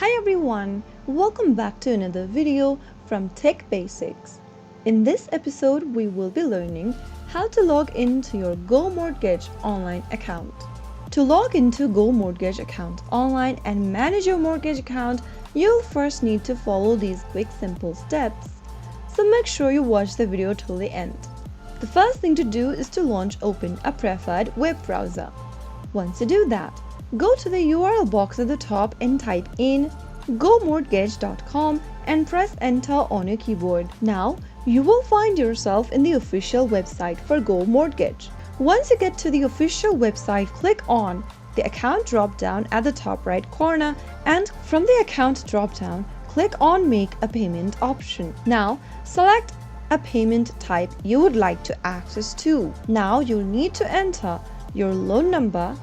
Hi everyone, welcome back to another video from Tech Basics. In this episode, we will be learning how to log into your Go Mortgage online account. To log into Go Mortgage account online and manage your mortgage account, you'll first need to follow these quick simple steps. So make sure you watch the video till the end. The first thing to do is to open a preferred web browser. Once you do that, go to the URL box at the top and type in gomortgage.com and press enter on your keyboard. Now, you will find yourself in the official website for Go Mortgage. Once you get to the official website, click on the account drop-down at the top right corner, and from the account drop-down, click on Make a Payment option. Now, select a payment type you would like to access to. Now, you'll need to enter your loan number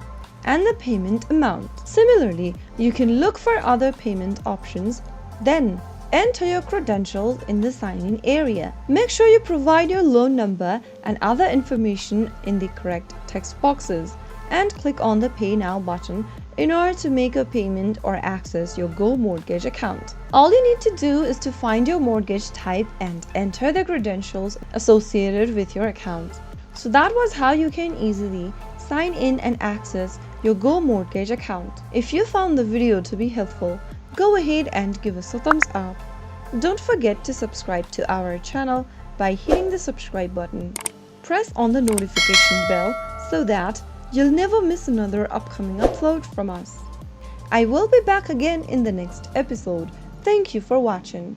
and the payment amount. Similarly, you can look for other payment options, then enter your credentials in the sign-in area. Make sure you provide your loan number and other information in the correct text boxes and click on the Pay Now button in order to make a payment or access your Go Mortgage account. All you need to do is to find your mortgage type and enter the credentials associated with your account. So that was how you can easily sign in and access your Go Mortgage account. If you found the video to be helpful, go ahead and give us a thumbs up. Don't forget to subscribe to our channel by hitting the subscribe button. Press on the notification bell so that you'll never miss another upcoming upload from us. I will be back again in the next episode. Thank you for watching.